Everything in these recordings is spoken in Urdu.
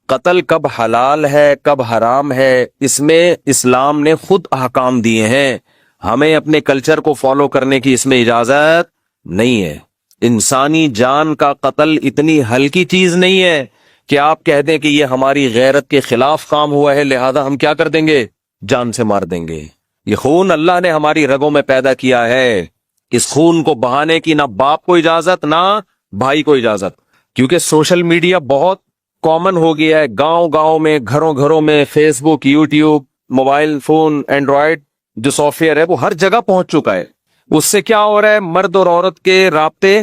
قتل کب حلال ہے کب حرام ہے اس میں اسلام نے خود احکام دیے ہیں. ہمیں اپنے کلچر کو فالو کرنے کی اس میں اجازت نہیں ہے. انسانی جان کا قتل اتنی ہلکی چیز نہیں ہے کہ آپ کہہ دیں کہ یہ ہماری غیرت کے خلاف کام ہوا ہے لہذا ہم کیا کر دیں گے، جان سے مار دیں گے. یہ خون اللہ نے ہماری رگوں میں پیدا کیا ہے. اس خون کو بہانے کی نہ باپ کو اجازت نہ بھائی کو اجازت. کیونکہ سوشل میڈیا بہت کامن ہو گیا ہے، گاؤں گاؤں میں، گھروں گھروں میں فیس بک، یوٹیوب، موبائل فون، اینڈرائڈ جو سافٹ ویئر ہے وہ ہر جگہ پہنچ چکا ہے. اس سے کیا ہو رہا ہے، مرد اور عورت کے رابطے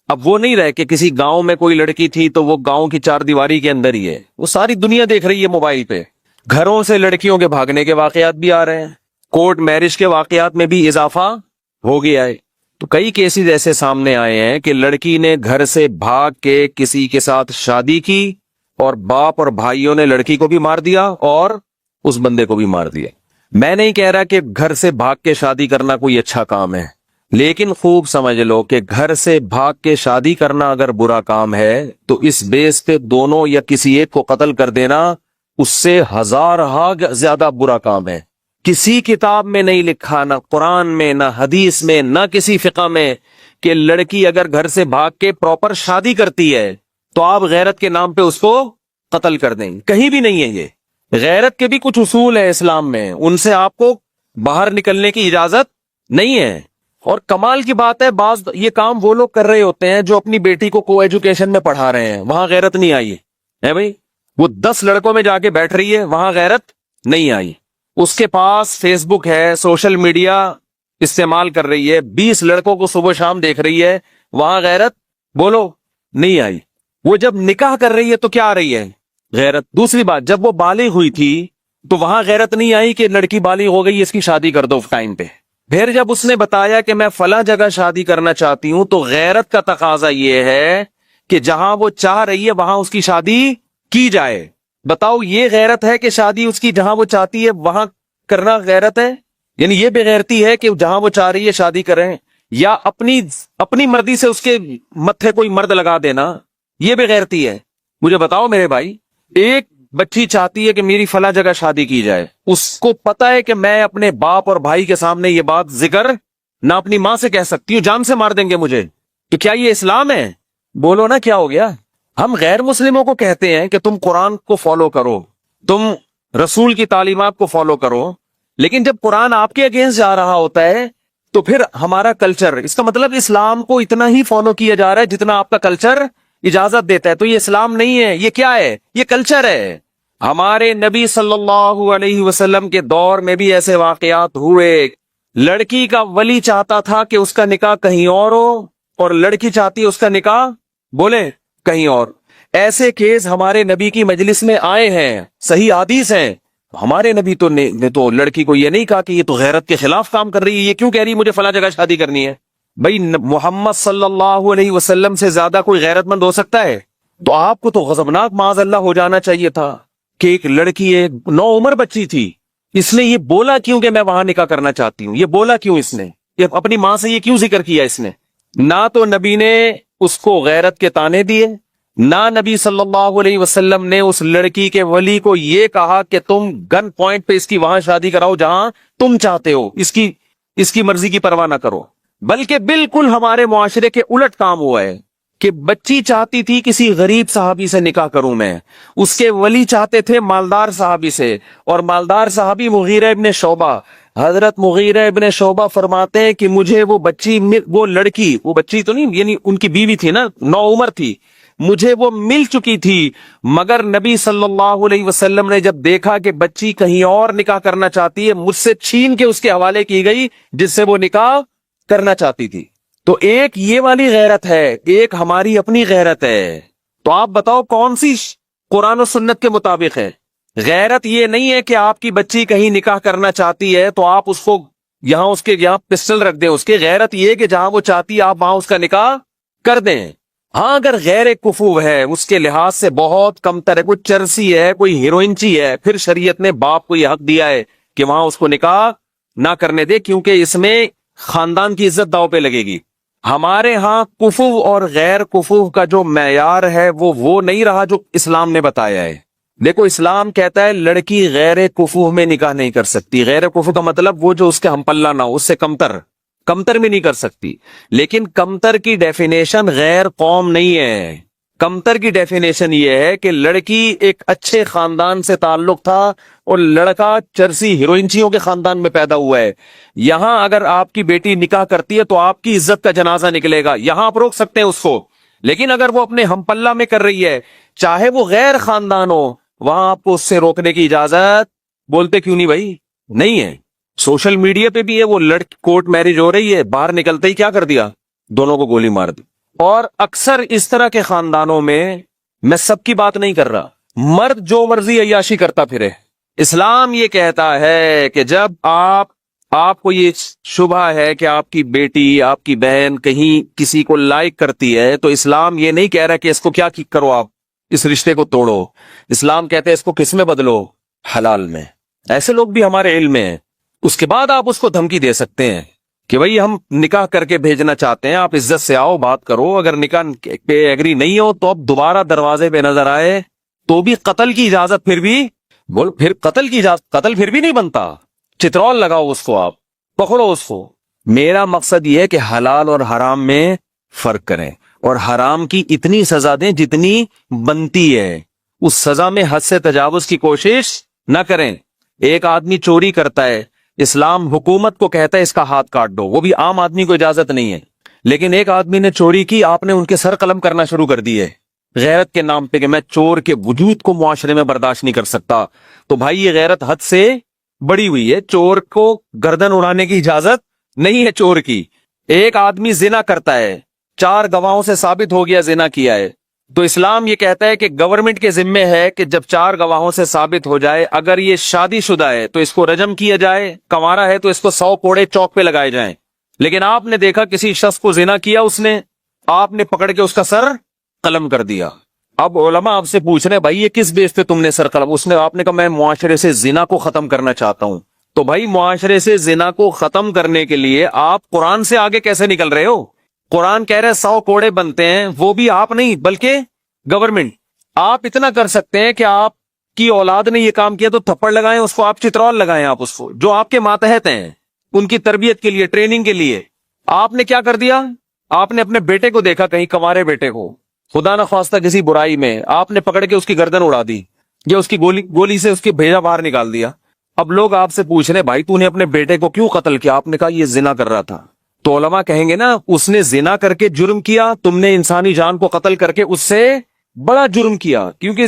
اب وہ نہیں رہے کہ کسی گاؤں میں کوئی لڑکی تھی تو وہ گاؤں کی چار دیواری کے اندر ہی ہے، وہ ساری دنیا دیکھ رہی ہے موبائل پہ. گھروں سے لڑکیوں کے بھاگنے کے واقعات بھی آ رہے ہیں، کورٹ میرج کے واقعات میں بھی اضافہ ہو گیا ہے. تو کئی کیسز ایسے سامنے آئے ہیں کہ لڑکی نے گھر سے بھاگ کے کسی کے ساتھ شادی کی اور باپ اور بھائیوں نے لڑکی کو بھی مار دیا اور اس بندے کو بھی مار دیا. میں نہیں کہہ رہا کہ گھر سے بھاگ کے شادی کرنا کوئی اچھا کام ہے، لیکن خوب سمجھ لو کہ گھر سے بھاگ کے شادی کرنا اگر برا کام ہے تو اس بیس پہ دونوں یا کسی ایک کو قتل کر دینا اس سے ہزار زیادہ برا کام ہے. کسی کتاب میں نہیں لکھا، نہ قرآن میں، نہ حدیث میں، نہ کسی فقہ میں، کہ لڑکی اگر گھر سے بھاگ کے پراپر شادی کرتی ہے تو آپ غیرت کے نام پہ اس کو قتل کر دیں. کہیں بھی نہیں ہے. یہ غیرت کے بھی کچھ اصول ہیں اسلام میں، ان سے آپ کو باہر نکلنے کی اجازت نہیں ہے. اور کمال کی بات ہے، بعض یہ کام وہ لوگ کر رہے ہوتے ہیں جو اپنی بیٹی کو کو ایجوکیشن میں پڑھا رہے ہیں، وہاں غیرت نہیں آئی ہے بھائی. وہ 10 لڑکوں میں جا کے بیٹھ رہی ہے، وہاں غیرت نہیں آئی. اس کے پاس فیس بک ہے، سوشل میڈیا استعمال کر رہی ہے، 20 لڑکوں کو صبح شام دیکھ رہی ہے، وہاں غیرت بولو نہیں آئی. وہ جب نکاح کر رہی ہے تو کیا آ رہی ہے، غیرت. دوسری بات، جب وہ بالغ ہوئی تھی تو وہاں غیرت نہیں آئی کہ لڑکی بالغ ہو گئی اس کی شادی کر دو ٹائم پہ. پھر جب اس نے بتایا کہ میں فلاں جگہ شادی کرنا چاہتی ہوں تو غیرت کا تقاضا یہ ہے کہ جہاں وہ چاہ رہی ہے وہاں اس کی شادی کی جائے. بتاؤ یہ غیرت ہے کہ شادی اس کی جہاں وہ چاہتی ہے وہاں کرنا غیرت ہے؟ یعنی یہ بے غیرتی ہے کہ جہاں وہ چاہ رہی ہے شادی کریں، یا اپنی مرضی سے اس کے متھے کوئی مرد لگا دینا، یہ بے غیرتی ہے؟ مجھے بتاؤ میرے بھائی. ایک بچی چاہتی ہے کہ میری فلاں جگہ شادی کی جائے، اس کو پتا ہے کہ میں اپنے باپ اور بھائی کے سامنے یہ بات ذکر نہ اپنی ماں سے کہہ سکتی ہوں، جان سے مار دیں گے مجھے. تو کیا یہ اسلام ہے؟ بولو نا کیا ہو گیا. ہم غیر مسلموں کو کہتے ہیں کہ تم قرآن کو فالو کرو، تم رسول کی تعلیمات کو فالو کرو، لیکن جب قرآن آپ کے اگینسٹ جا رہا ہوتا ہے تو پھر ہمارا کلچر، اس کا مطلب اسلام کو اتنا ہی فالو کیا جا رہا ہے جتنا آپ کا کلچر اجازت دیتا ہے. تو یہ اسلام نہیں ہے، یہ کیا ہے؟ یہ کلچر ہے. ہمارے نبی صلی اللہ علیہ وسلم کے دور میں بھی ایسے واقعات ہوئے. لڑکی کا ولی چاہتا تھا کہ اس کا نکاح کہیں اور ہو اور لڑکی چاہتی ہے اس کا نکاح بولے کہیں اور. ایسے کیس ہمارے نبی کی مجلس میں آئے ہیں، صحیح حدیث ہیں. ہمارے نبی نے تو لڑکی کو یہ نہیں کہا کہ یہ تو غیرت کے خلاف کام کر رہی ہے، یہ کیوں کہہ رہی ہے مجھے فلاں جگہ شادی کرنی ہے. بھائی محمد صلی اللہ علیہ وسلم سے زیادہ کوئی غیرت مند ہو سکتا ہے؟ تو آپ کو تو غضبناک معاذ اللہ ہو جانا چاہیے تھا کہ ایک لڑکی، ایک نوعمر بچی تھی، اس نے یہ بولا کیوں کہ میں وہاں نکاح کرنا چاہتی ہوں؟ یہ بولا کیوں اس نے؟ یہ اپنی ماں سے یہ کیوں ذکر کیا اس نے؟ نہ تو نبی نے اس کو غیرت کے تانے دیے، نہ نبی صلی اللہ علیہ وسلم نے اس لڑکی کے ولی کو یہ کہا کہ تم گن پوائنٹ پہ اس کی وہاں شادی کراؤ جہاں تم چاہتے ہو، اس کی مرضی کی پرواہ نہ کرو. بلکہ بالکل ہمارے معاشرے کے الٹ کام ہوا ہے کہ بچی چاہتی تھی کسی غریب صحابی سے نکاح کروں میں، اس کے ولی چاہتے تھے مالدار صحابی سے، اور مالدار صحابی مغیرہ ابن شعبہ. حضرت مغیرہ ابن شعبہ فرماتے ہیں کہ مجھے وہ لڑکی، وہ بچی تو نہیں، یعنی ان کی بیوی تھی نا، نوعمر تھی، مجھے وہ مل چکی تھی، مگر نبی صلی اللہ علیہ وسلم نے جب دیکھا کہ بچی کہیں اور نکاح کرنا چاہتی ہے، مجھ سے چھین کے اس کے حوالے کی گئی جس سے وہ نکاح کرنا چاہتی تھی. تو ایک یہ والی غیرت ہے، ایک ہماری اپنی غیرت ہے. تو آپ بتاؤ کون سی قرآن و سنت کے مطابق ہے؟ غیرت یہ نہیں ہے کہ آپ کی بچی کہیں نکاح کرنا چاہتی ہے تو آپ اس کو اس کے یہاں پسٹل رکھ دیں. اس کی غیرت یہ کہ جہاں وہ چاہتی ہے آپ وہاں اس کا نکاح کر دیں. ہاں اگر غیر کفو ہے، اس کے لحاظ سے بہت کم تر ہے، کوئی چرسی ہے، کوئی ہیروئنچی ہے، پھر شریعت نے باپ کو یہ حق دیا ہے کہ وہاں اس کو نکاح نہ کرنے دے، کیونکہ اس میں خاندان کی عزت داؤ پہ لگے گی. ہمارے ہاں کفو اور غیر کفو کا جو معیار ہے وہ نہیں رہا جو اسلام نے بتایا ہے. دیکھو اسلام کہتا ہے لڑکی غیر کفو میں نکاح نہیں کر سکتی. غیر کفو کا مطلب وہ جو اس کے ہم پلہ نہ ہو، اس سے کمتر میں نہیں کر سکتی. لیکن کمتر کی ڈیفینیشن غیر قوم نہیں ہے. کمتر کی ڈیفینیشن یہ ہے کہ لڑکی ایک اچھے خاندان سے تعلق تھا اور لڑکا چرسی ہیروئنچیوں کے خاندان میں پیدا ہوا ہے. یہاں اگر آپ کی بیٹی نکاح کرتی ہے تو آپ کی عزت کا جنازہ نکلے گا، یہاں آپ روک سکتے ہیں اس کو. لیکن اگر وہ اپنے ہم پلہ میں کر رہی ہے، چاہے وہ غیر خاندان ہو، وہاں آپ کو اس سے روکنے کی اجازت بولتے کیوں نہیں بھائی؟ نہیں ہے. سوشل میڈیا پہ بھی ہے، وہ لڑکی کورٹ میرج ہو رہی ہے، باہر نکلتے ہی کیا کر دیا؟ دونوں کو گولی مار دی. اور اکثر اس طرح کے خاندانوں میں سب کی بات نہیں کر رہا، مرد جو مرضی عیاشی کرتا پھرے. اسلام یہ کہتا ہے کہ جب آپ کو یہ شبہ ہے کہ آپ کی بیٹی، آپ کی بہن کہیں کسی کو لائک کرتی ہے، تو اسلام یہ نہیں کہہ رہا کہ اس کو کیا کرو، آپ اس رشتے کو توڑو. اسلام کہتے ہیں اس کو کس میں بدلو؟ حلال میں. ایسے لوگ بھی ہمارے علم میں ہیں. اس کے بعد آپ اس کو دھمکی دے سکتے ہیں کہ بھئی ہم نکاح کر کے بھیجنا چاہتے ہیں، آپ عزت سے آؤ، بات کرو. اگر نکاح پہ ایگری نہیں ہو تو اب دوبارہ دروازے پہ نظر آئے تو بھی قتل کی اجازت، پھر قتل کی اجازت، قتل پھر بھی نہیں بنتا. چترول لگاؤ اس کو، آپ پکڑو اس کو. میرا مقصد یہ ہے کہ حلال اور حرام میں فرق کریں اور حرام کی اتنی سزا دیں جتنی بنتی ہے. اس سزا میں حد سے تجاوز کی کوشش نہ کریں. ایک آدمی چوری کرتا ہے، اسلام حکومت کو کہتا ہے اس کا ہاتھ کاٹ دو، وہ بھی عام آدمی کو اجازت نہیں ہے. لیکن ایک آدمی نے چوری کی، آپ نے ان کے سر قلم کرنا شروع کر دی ہے غیرت کے نام پہ کہ میں چور کے وجود کو معاشرے میں برداشت نہیں کر سکتا. تو بھائی یہ غیرت حد سے بڑی ہوئی ہے. چور کو گردن اڑانے کی اجازت نہیں ہے چور کی. ایک آدمی زنا کرتا ہے، 4 گواہوں سے ثابت ہو گیا زنا کیا ہے، تو اسلام یہ کہتا ہے کہ گورنمنٹ کے ذمے ہے کہ جب 4 گواہوں سے ثابت ہو جائے، اگر یہ شادی شدہ ہے تو اس کو رجم کیا جائے، کنوارا ہے تو اس کو 100 کوڑے چوک پہ لگائے جائیں. لیکن آپ نے دیکھا کسی شخص کو زنا کیا، آپ نے پکڑ کے اس کا سر قلم کر دیا. اب علماء آپ سے پوچھ رہے ہیں بھائی یہ کس بیس پہ تم نے سر قلم؟ آپ نے کہا میں معاشرے سے زنا کو ختم کرنا چاہتا ہوں. تو بھائی معاشرے سے زنا کو ختم کرنے کے لیے آپ قرآن سے آگے کیسے نکل رہے ہو؟ قرآن کہہ رہے 100 کوڑے بنتے ہیں، وہ بھی آپ نہیں بلکہ گورنمنٹ. آپ اتنا کر سکتے ہیں کہ آپ کی اولاد نے یہ کام کیا تو تھپڑ لگائیں اس کو، آپ چترول لگائیں آپ اس کو، جو آپ کے ماتحت ہیں ان کی تربیت کے لیے، ٹریننگ کے لیے. آپ نے کیا کر دیا؟ آپ نے اپنے بیٹے کو دیکھا، کہیں کنوارے بیٹے کو خدا نخواستہ کسی برائی میں، آپ نے پکڑ کے اس کی گردن اڑا دی یا اس کی گولی سے اس کی بھیجا باہر نکال دیا. اب لوگ آپ سے پوچھ رہے بھائی تو نے اپنے بیٹے کو کیوں قتل کیا؟ آپ نے کہا یہ زنا کر رہا تھا. تو علماء کہیں گے نا اس نے زنا کر کے جرم کیا، تم نے انسانی جان کو قتل کر کے اس سے بڑا جرم کیا، کیونکہ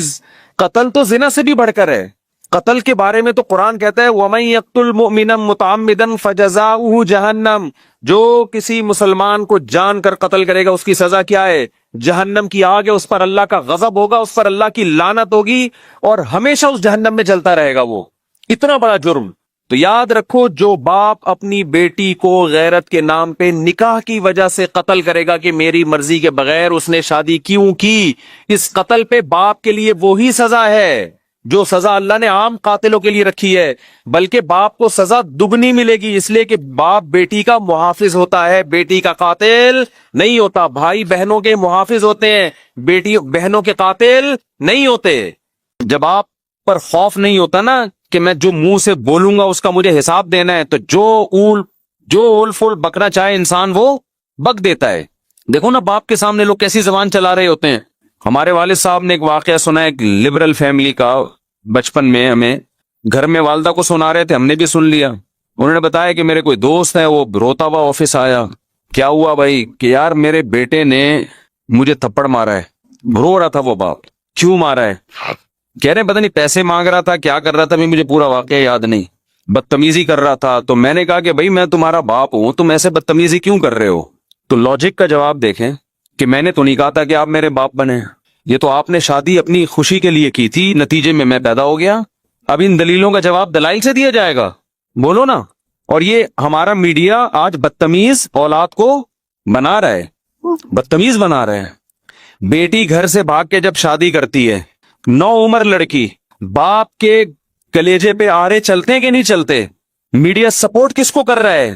قتل تو زنا سے بھی بڑھ کر ہے. قتل کے بارے میں تو قرآن کہتا ہے وَمَن يَقْتُلْ مُؤْمِنًا مُتَعَمِّدًا فَجَزَاؤُهُ جَهَنَّمُ، جو کسی مسلمان کو جان کر قتل کرے گا اس کی سزا کیا ہے؟ جہنم کی آگ ہے، اس پر اللہ کا غضب ہوگا، اس پر اللہ کی لعنت ہوگی اور ہمیشہ اس جہنم میں جلتا رہے گا. وہ اتنا بڑا جرم. تو یاد رکھو جو باپ اپنی بیٹی کو غیرت کے نام پہ نکاح کی وجہ سے قتل کرے گا کہ میری مرضی کے بغیر اس نے شادی کیوں کی، اس قتل پہ باپ کے لیے وہی سزا ہے جو سزا اللہ نے عام قاتلوں کے لیے رکھی ہے، بلکہ باپ کو سزا دگنی ملے گی، اس لیے کہ باپ بیٹی کا محافظ ہوتا ہے، بیٹی کا قاتل نہیں ہوتا. بھائی بہنوں کے محافظ ہوتے ہیں، بیٹی بہنوں کے قاتل نہیں ہوتے. جب آپ پر خوف نہیں ہوتا نا کہ میں جو منہ سے بولوں گا اس کا مجھے حساب دینا ہے، تو جو اول فول بکنا چاہے انسان وہ بک دیتا ہے. دیکھو نا باپ کے سامنے لوگ کیسی زبان چلا رہے ہوتے ہیں. ہمارے والد صاحب نے ایک واقعہ سنا ہے، ایک لبرل فیملی کا. بچپن میں ہمیں گھر میں والدہ کو سنا رہے تھے، ہم نے بھی سن لیا. انہوں نے بتایا کہ میرے کوئی دوست ہے، وہ روتا ہوا آفس آیا. کیا ہوا بھائی؟ کہ یار میرے بیٹے نے مجھے تھپڑ مارا ہے. رو رہا تھا وہ باپ. کیوں مارا ہے؟ کہہ رہے پتہ نہیں پیسے مانگ رہا تھا، کیا کر رہا تھا، مجھے پورا واقعہ یاد نہیں، بدتمیزی کر رہا تھا. تو میں نے کہا کہ بھائی میں تمہارا باپ ہوں، تم ایسے بدتمیزی کیوں کر رہے ہو؟ تو لاجک کا جواب دیکھیں کہ میں نے تو نہیں کہا تھا کہ آپ میرے باپ بنے، یہ تو آپ نے شادی اپنی خوشی کے لیے کی تھی، نتیجے میں پیدا ہو گیا. اب ان دلیلوں کا جواب دلائل سے دیا جائے گا؟ بولو نا. اور یہ ہمارا میڈیا آج بدتمیز اولاد کو بنا رہا ہے، بدتمیز بنا رہا ہے. بیٹی گھر سے بھاگ کے جب شادی کرتی ہے، 9 عمر لڑکی، باپ کے کلیجے پہ آرے چلتے ہیں کہ نہیں چلتے؟ میڈیا سپورٹ کس کو کر رہا ہے؟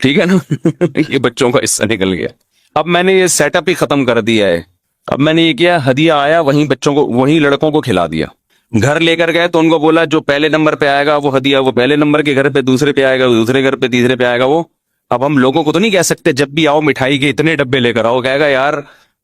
ٹھیک ہے نا یہ بچوں کا حصہ نکل گیا. اب میں نے یہ سیٹ اپ ہی ختم کر دیا ہے. اب میں نے یہ کیا, ہدیہ آیا وہیں بچوں کو, وہیں لڑکوں کو کھلا دیا. گھر لے کر گئے تو ان کو بولا جو پہلے نمبر پہ آئے گا وہ ہدیہ وہ پہلے نمبر کے گھر پہ, دوسرے پہ آئے گا دوسرے گھر پہ, تیسرے پہ آئے گا وہ. اب ہم لوگوں کو تو نہیں کہہ سکتے جب بھی آؤ مٹھائی کے اتنے ڈبے لے کر آؤ, کہے گا یار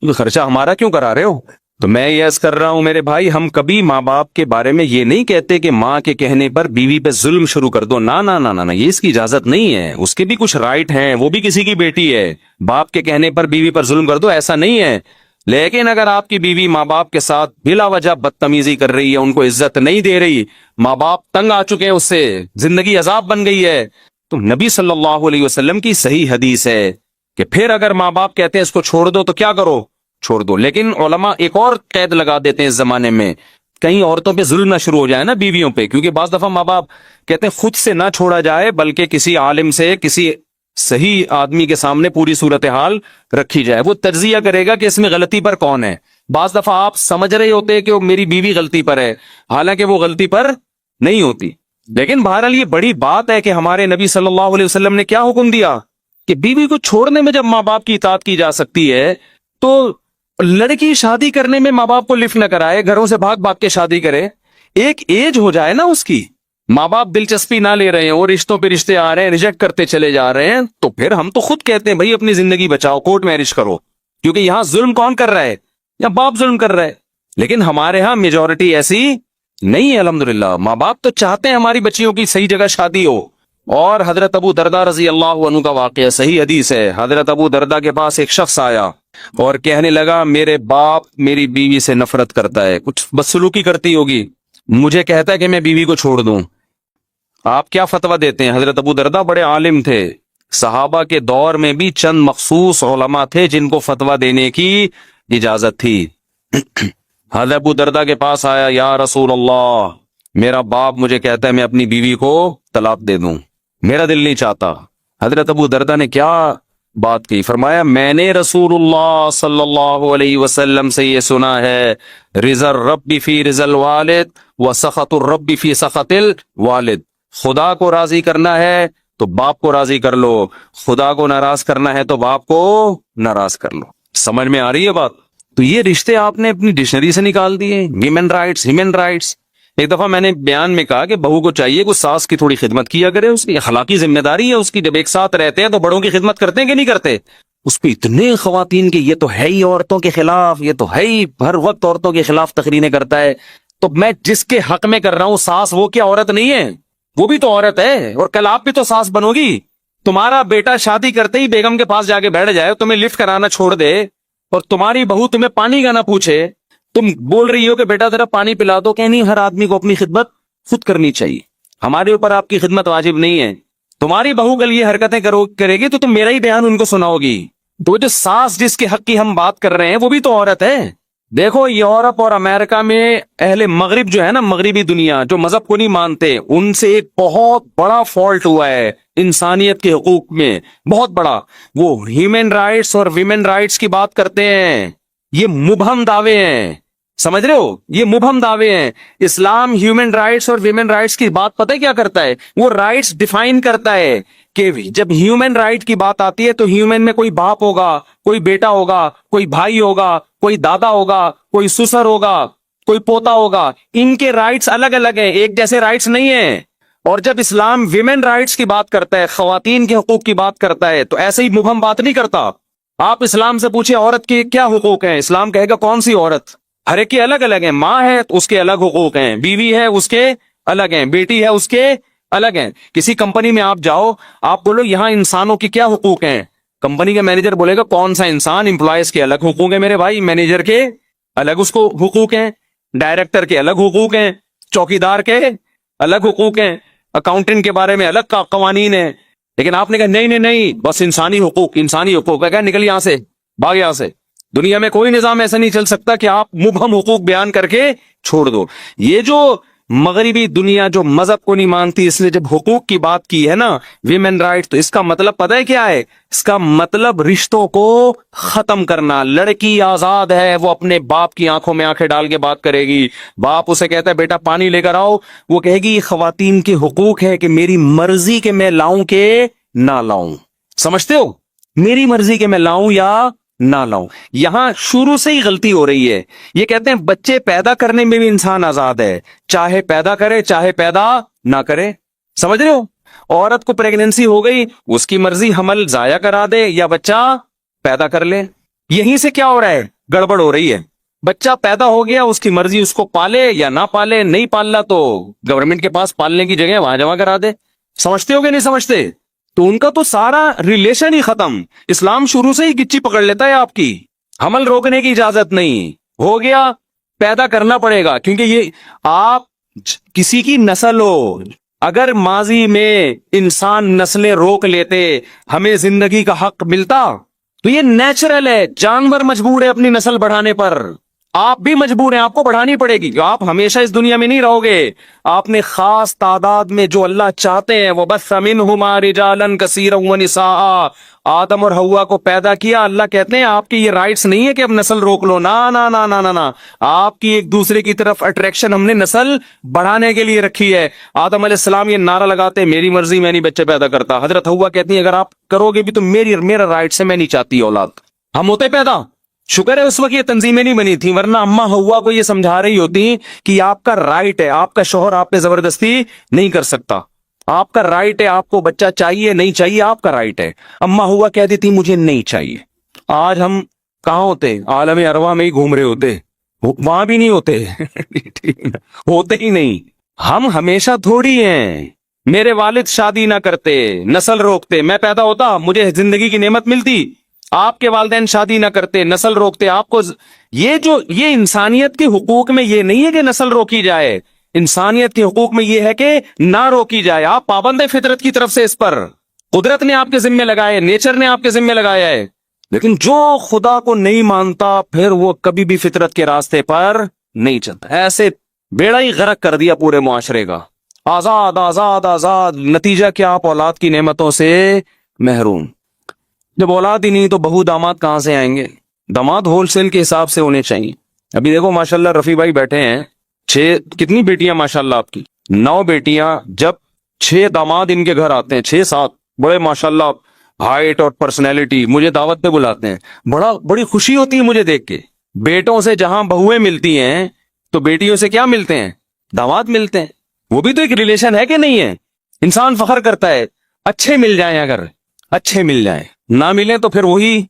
خرچہ ہمارا کیوں کرا رہے ہو. تو میں یہ عرض کر رہا ہوں میرے بھائی, ہم کبھی ماں باپ کے بارے میں یہ نہیں کہتے کہ ماں کے کہنے پر بیوی پہ ظلم شروع کر دو. نا نا نا نا, یہ اس کی اجازت نہیں ہے. اس کے بھی کچھ رائٹ ہیں, وہ بھی کسی کی بیٹی ہے. باپ کے کہنے پر بیوی پر ظلم کر دو, ایسا نہیں ہے. لیکن اگر آپ کی بیوی ماں باپ کے ساتھ بلا وجہ بدتمیزی کر رہی ہے, ان کو عزت نہیں دے رہی, ماں باپ تنگ آ چکے ہیں اس سے, زندگی عذاب بن گئی ہے, تو نبی صلی اللہ علیہ وسلم کی صحیح حدیث ہے کہ پھر اگر ماں باپ کہتے ہیں اس کو چھوڑ دو تو کیا کرو, چھوڑ دو. لیکن علماء ایک اور قید لگا دیتے ہیں اس زمانے میں, کہیں عورتوں پہ ظلم نہ شروع ہو جائے نا بیویوں پہ, کیونکہ بعض دفعہ ماں باپ کہتے ہیں خود سے نہ چھوڑا جائے بلکہ کسی عالم سے, کسی صحیح آدمی کے سامنے پوری صورتحال رکھی جائے, وہ تجزیہ کرے گا کہ اس میں غلطی پر کون ہے. بعض دفعہ آپ سمجھ رہے ہوتے کہ وہ میری بیوی غلطی پر ہے, حالانکہ وہ غلطی پر نہیں ہوتی. لیکن بہرحال یہ بڑی بات ہے کہ ہمارے نبی صلی اللہ علیہ وسلم نے کیا حکم دیا کہ بیوی کو چھوڑنے میں جب ماں باپ کی اطاعت کی جا سکتی ہے تو لڑکی شادی کرنے میں ماں باپ کو لفٹ نہ کرائے, گھروں سے بھاگ بھاگ کے شادی کرے. ایک ایج ہو جائے نا اس کی, ماں باپ دلچسپی نہ لے رہے ہیں اور رشتوں پہ رشتے آ رہے ہیں, ریجیکٹ کرتے چلے جا رہے ہیں, تو پھر ہم تو خود کہتے ہیں بھائی اپنی زندگی بچاؤ, کورٹ میرج کرو. کیونکہ یہاں ظلم کون کر رہا ہے, یا باپ ظلم کر رہا ہے. لیکن ہمارے ہاں میجورٹی ایسی نہیں ہے الحمدللہ. ماں باپ تو چاہتے ہیں ہماری بچیوں کی صحیح جگہ شادی ہو. اور حضرت ابو دردہ رضی اللہ عنہ کا واقعہ صحیح حدیث ہے, حضرت ابو دردہ کے پاس ایک شخص آیا اور کہنے لگا میرے باپ میری بیوی سے نفرت کرتا ہے, کچھ بدسلوکی کرتی ہوگی, مجھے کہتا ہے کہ میں بیوی کو چھوڑ دوں. آپ کیا فتویٰ دیتے ہیں؟ حضرت ابو دردہ بڑے عالم تھے, صحابہ کے دور میں بھی چند مخصوص علماء تھے جن کو فتویٰ دینے کی اجازت تھی. حضرت ابو دردہ کے پاس آیا, یا رسول اللہ میرا باپ مجھے کہتا ہے میں اپنی بیوی کو طلاق دے دوں, میرا دل نہیں چاہتا. حضرت ابو دردہ نے کیا بات کی؟ فرمایا میں نے رسول اللہ صلی اللہ علیہ وسلم سے یہ سنا ہے, رضا الرب فی رضا الوالد و سخط الرب فی سخط الوالد. خدا کو راضی کرنا ہے تو باپ کو راضی کر لو, خدا کو ناراض کرنا ہے تو باپ کو ناراض کر لو. سمجھ میں آ رہی ہے بات؟ تو یہ رشتے آپ نے اپنی ڈکشنری سے نکال دیے, ویمن رائٹس, ہیومن رائٹس. ایک دفعہ میں نے بیان میں کہا کہ بہو کو چاہیے کہ ساس کی تھوڑی خدمت کیا کرے, اس کی اخلاقی ذمہ داری ہے اس کی. جب ایک ساتھ رہتے ہیں تو بڑوں کی خدمت کرتے ہیں کہ نہیں کرتے؟ اس پہ اتنے خواتین کے یہ تو ہے ہی عورتوں کے خلاف, یہ تو ہے ہی ہر وقت عورتوں کے خلاف تقریریں کرتا ہے. تو میں جس کے حق میں کر رہا ہوں, ساس وہ کیا عورت نہیں ہے؟ وہ بھی تو عورت ہے, اور کل آپ بھی تو ساس بنو گی. تمہارا بیٹا شادی کرتے ہی بیگم کے پاس جا کے بیٹھ جائے, تمہیں لفٹ کرانا چھوڑ دے, اور تمہاری بہو تمہیں پانی کا نہ پوچھے, تم بول رہی ہو کہ بیٹا ذرا پانی پلا دو. کہ نہیں, ہر آدمی کو اپنی خدمت خود کرنی چاہیے, ہمارے اوپر آپ کی خدمت واجب نہیں ہے. تمہاری بہو کل یہ حرکتیں کرے گی تو تم میرا ہی بیان ان کو سناؤ گی. تو جو ساس جس کے حق کی ہم بات کر رہے ہیں وہ بھی تو عورت ہے. دیکھو یورپ اور امریکہ میں اہل مغرب جو ہے نا, مغربی دنیا جو مذہب کو نہیں مانتے, ان سے ایک بہت بڑا فالٹ ہوا ہے انسانیت کے حقوق میں, بہت بڑا. وہ ہیومن رائٹس اور ویمن رائٹس کی بات کرتے ہیں, یہ مبہم دعوے ہیں, سمجھ رہے ہو, یہ مبہم دعوے ہیں. اسلام ہیومن رائٹس اور ویمن رائٹس کی بات پتہ ہے کیا کرتا ہے؟ وہ رائٹس ڈیفائن کرتا ہے کہ جب ہیومن رائٹ کی بات آتی ہے تو ہیومن میں کوئی باپ ہوگا, کوئی بیٹا ہوگا, کوئی بھائی ہوگا, کوئی دادا ہوگا, کوئی سسر ہوگا, کوئی پوتا ہوگا. ان کے رائٹس الگ الگ ہیں, ایک جیسے رائٹس نہیں ہیں. اور جب اسلام ویمن رائٹس کی بات کرتا ہے, خواتین کے حقوق کی بات کرتا ہے, تو ایسے ہی مبہم بات نہیں کرتا. آپ اسلام سے پوچھیں عورت کے کیا حقوق ہیں, اسلام کہے گا کون سی عورت؟ ہر ایک کے الگ الگ ہیں. ماں ہے تو اس کے الگ حقوق ہیں, بیوی ہے اس کے الگ ہیں, بیٹی ہے اس کے الگ ہیں. کسی کمپنی میں آپ جاؤ, آپ بولو یہاں انسانوں کی کیا حقوق ہیں, کمپنی کا مینیجر بولے گا کون سا انسان؟ امپلائیز کے الگ حقوق ہیں میرے بھائی, مینیجر کے الگ اس کو حقوق ہیں, ڈائریکٹر کے الگ حقوق ہیں, چوکیدار کے الگ حقوق ہیں, اکاؤنٹنٹ کے بارے میں الگ قوانین ہیں. لیکن آپ نے کہا نہیں نہیں نہیں, بس انسانی حقوق, انسانی حقوق ہے. کہا نکل یہاں سے, بھاگ یہاں سے. دنیا میں کوئی نظام ایسا نہیں چل سکتا کہ آپ مبہم حقوق بیان کر کے چھوڑ دو. یہ جو مغربی دنیا جو مذہب کو نہیں مانتی, اس نے جب حقوق کی بات کی ہے نا, ویمن رائٹ, تو اس کا مطلب پتہ ہے کیا ہے؟ اس کا مطلب رشتوں کو ختم کرنا. لڑکی آزاد ہے, وہ اپنے باپ کی آنکھوں میں آنکھیں ڈال کے بات کرے گی. باپ اسے کہتا ہے بیٹا پانی لے کر آؤ, وہ کہے گی یہ خواتین کے حقوق ہے کہ میری مرضی کہ میں لاؤں کہ نہ لاؤں. سمجھتے ہو؟ میری مرضی کہ میں لاؤں یا نہ لاؤں. یہاں شروع سے ہی غلطی ہو رہی ہے. یہ کہتے ہیں بچے پیدا کرنے میں بھی انسان آزاد ہے, چاہے پیدا کرے چاہے پیدا نہ کرے. سمجھ رہے ہو؟ عورت کو پریگننسی ہو گئی, اس کی مرضی حمل ضائع کرا دے یا بچہ پیدا کر لے. یہیں سے کیا ہو رہا ہے؟ گڑبڑ ہو رہی ہے. بچہ پیدا ہو گیا, اس کی مرضی اس کو پالے یا نہ پالے, نہیں پالنا تو گورنمنٹ کے پاس پالنے کی جگہ وہاں جمع کرا دے. سمجھتے ہو کہ نہیں سمجھتے؟ تو ان کا تو سارا ریلیشن ہی ختم. اسلام شروع سے ہی گچی پکڑ لیتا ہے آپ کی. حمل روکنے کی اجازت نہیں, ہو گیا پیدا کرنا پڑے گا, کیونکہ یہ آپ کسی کی نسل ہو. اگر ماضی میں انسان نسلیں روک لیتے, ہمیں زندگی کا حق ملتا, تو یہ نیچرل ہے. جانور مجبور ہے اپنی نسل بڑھانے پر, آپ بھی مجبور ہیں, آپ کو بڑھانی پڑے گی. آپ ہمیشہ اس دنیا میں نہیں رہو گے. آپ نے خاص تعداد میں جو اللہ چاہتے ہیں, وہ بس مِنْهُمَا رِجَالًا كَثِيرًا وَنِسَاءً, آدم اور حوا کو پیدا کیا. اللہ کہتے ہیں آپ کی یہ رائٹس نہیں ہے کہ اب نسل روک لو. نا نا نا نا نا نا, آپ کی ایک دوسرے کی طرف اٹریکشن ہم نے نسل بڑھانے کے لیے رکھی ہے. آدم علیہ السلام یہ نعرہ لگاتے ہیں, میری مرضی, میں نہیں بچے پیدا کرتا. حضرت حوا کہتی ہیں اگر آپ کرو گے بھی تو میرا رائٹس ہے, میں نہیں چاہتی اولاد. ہم ہوتے پیدا. شکر ہے اس وقت یہ تنظیمیں نہیں بنی تھی, ورنہ اما ہوا کو یہ سمجھا رہی ہوتی کہ آپ کا رائٹ ہے, آپ کا شوہر آپ پہ زبردستی نہیں کر سکتا, آپ کا رائٹ ہے, آپ کو بچہ چاہیے نہیں چاہیے آپ کا رائٹ ہے. اما ہوا کہہ دیتی مجھے نہیں چاہیے. آج ہم کہاں ہوتے؟ عالم ارواح میں ہی گھوم رہے ہوتے, وہاں بھی نہیں ہوتے. ہوتے ہی نہیں. ہم ہمیشہ تھوڑی ہیں. میرے والد شادی نہ کرتے, نسل روکتے, میں پیدا ہوتا, مجھے زندگی کی نعمت ملتی. آپ کے والدین شادی نہ کرتے, نسل روکتے, آپ کو یہ انسانیت کے حقوق میں یہ نہیں ہے کہ نسل روکی جائے. انسانیت کے حقوق میں یہ ہے کہ نہ روکی جائے. آپ پابند ہیں فطرت کی طرف سے, اس پر قدرت نے آپ کے ذمہ لگایا, نیچر نے آپ کے ذمہ لگایا ہے. لیکن جو خدا کو نہیں مانتا پھر وہ کبھی بھی فطرت کے راستے پر نہیں چلتا. ایسے بیڑا ہی غرق کر دیا پورے معاشرے کا. آزاد آزاد آزاد, نتیجہ کیا؟ آپ اولاد کی نعمتوں سے محروم. جب اولاد ہی نہیں تو بہو داماد کہاں سے آئیں گے؟ داماد ہول سیل کے حساب سے ہونے چاہیے. ابھی دیکھو ماشاءاللہ رفیع بھائی بیٹھے ہیں, 6 کتنی بیٹیاں ماشاءاللہ آپ کی؟ 9 بیٹیاں. جب 6 داماد ان کے گھر آتے ہیں, 6-7 بڑے ماشاءاللہ ہائٹ اور پرسنالٹی, مجھے دعوت پہ بلاتے ہیں, بڑی خوشی ہوتی ہے مجھے دیکھ کے. بیٹوں سے جہاں بہویں ملتی ہیں تو بیٹیوں سے کیا ملتے ہیں؟ داماد ملتے ہیں. وہ بھی تو ایک ریلیشن ہے کہ نہیں ہے؟ انسان فخر کرتا ہے. اچھے مل جائیں, اگر اچھے مل جائیں, نہ ملیں تو پھر وہی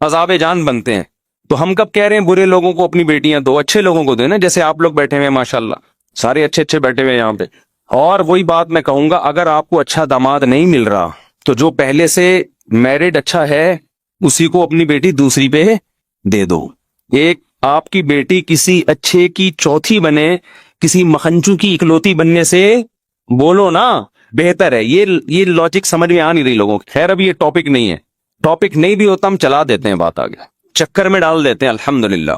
عذاب جان بنتے ہیں. تو ہم کب کہہ رہے ہیں برے لوگوں کو اپنی بیٹیاں دو, اچھے لوگوں کو دو نا, جیسے آپ لوگ بیٹھے ہوئے ماشاءاللہ, سارے اچھے اچھے بیٹھے ہوئے یہاں پہ. اور وہی بات میں کہوں گا, اگر آپ کو اچھا داماد نہیں مل رہا تو جو پہلے سے میرڈ اچھا ہے اسی کو اپنی بیٹی دوسری پہ دے دو. ایک آپ کی بیٹی کسی اچھے کی چوتھی بنے, کسی مکھنچو کی اکلوتی بننے سے بولو نا بہتر ہے. یہ لاجک سمجھ میں آ نہیں رہی لوگوں کی. خیر ابھی یہ ٹاپک نہیں ہے, ٹاپک نہیں بھی ہوتا ہم چلا دیتے ہیں بات آگے, چکر میں ڈال دیتے ہیں. الحمدللہ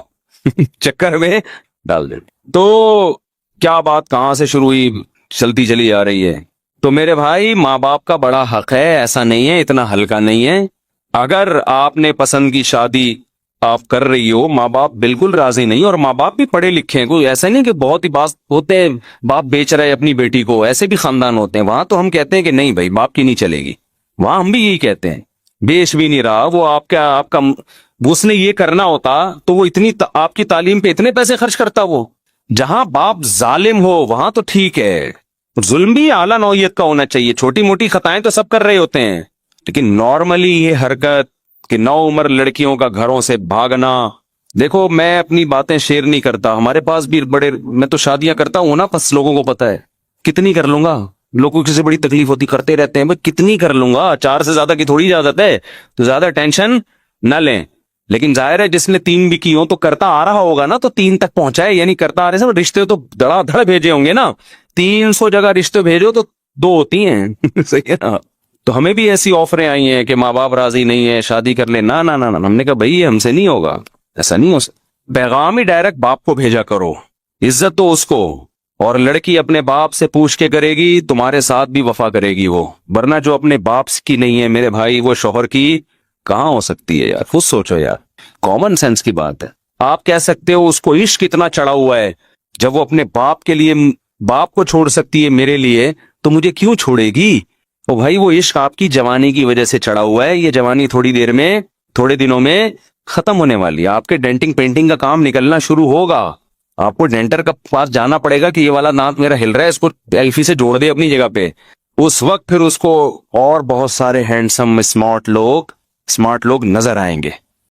چکر میں ڈال دیتے. تو کیا بات کہاں سے شروع ہوئی, چلتی چلی جا رہی ہے. تو میرے بھائی ماں باپ کا بڑا حق ہے, ایسا نہیں ہے, اتنا ہلکا نہیں ہے. اگر آپ نے پسند کی شادی آپ کر رہی ہو, ماں باپ بالکل راضی نہیں, اور ماں باپ بھی پڑھے لکھے ہیں, کوئی ایسا نہیں کہ بہت ہی بات ہوتے ہیں باپ بیچ رہے اپنی بیٹی کو, ایسے بھی خاندان ہوتے ہیں. وہاں تو ہم کہتے ہیں کہ نہیں بھائی باپ کی نہیں چلے گی, وہاں ہم بھی یہی کہتے ہیں. بیچ بھی نہیں رہا وہ, آپ کا اس نے یہ کرنا ہوتا تو وہ اتنی آپ کی تعلیم پہ اتنے پیسے خرچ کرتا. وہ جہاں باپ ظالم ہو وہاں تو ٹھیک ہے, ظلم بھی اعلیٰ نوعیت کا ہونا چاہیے. چھوٹی موٹی خطائیں تو سب کر رہے ہوتے ہیں, لیکن نارملی یہ حرکت کہ نو عمر لڑکیوں کا گھروں سے بھاگنا. دیکھو میں اپنی باتیں شیئر نہیں کرتا, ہمارے پاس بھی میں تو شادیاں کرتا ہوں نا, بس لوگوں کو پتا ہے کتنی کر لوں گا. لوگوں کی سے بڑی تکلیف ہوتی, کرتے رہتے ہیں بھائی کتنی کر لوں گا, 4 سے زیادہ کی تھوڑی اجازت ہے, تو زیادہ ٹینشن نہ لیں. لیکن ظاہر ہے جس نے 3 بھی کی ہوں تو کرتا آ رہا ہوگا نا, تو 3 تک پہنچائے, یعنی کرتا آ رہے ہیں. رشتے تو دڑا دھڑ بھیجے ہوں گے نا, 300 جگہ رشتے بھیجو تو 2 ہوتی ہیں. صحیح ہے نا. تو ہمیں بھی ایسی آفریں آئی ہیں کہ ماں باپ راضی نہیں ہے, شادی کر لیں. نہ نہ نہ, ہم نے کہا بھائی یہ ہم سے نہیں ہوگا, ایسا نہیں ہو سکتا. پیغام ہی ڈائریکٹ باپ کو بھیجا کرو, عزت تو اس کو. اور لڑکی اپنے باپ سے پوچھ کے کرے گی, تمہارے ساتھ بھی وفا کرے گی وہ, ورنہ جو اپنے باپ کی نہیں ہے میرے بھائی وہ شوہر کی کہاں ہو سکتی ہے یار. خود سوچو یار, کامن سینس کی بات ہے. آپ کہہ سکتے ہو اس کو عشق اتنا چڑھا ہوا ہے, جب وہ اپنے باپ کے لیے باپ کو چھوڑ سکتی ہے میرے لیے, تو مجھے کیوں چھوڑے گی. تو بھائی وہ عشق آپ کی جوانی کی وجہ سے چڑھا ہوا ہے. یہ جوانی تھوڑی دیر میں، تھوڑے دنوں میں ختم ہونے والی ہے. آپ کے ڈینٹنگ پینٹنگ کا کام نکلنا شروع ہوگا. آپ کو ڈینٹر کا پاس جانا پڑے گا کہ یہ والا دانت میرا ہل رہا ہے، اس کو ایلفی سے جوڑ دے اپنی جگہ پہ. اس وقت پھر اس کو اور بہت سارے ہینڈسم اسمارٹ لوگ نظر آئیں گے.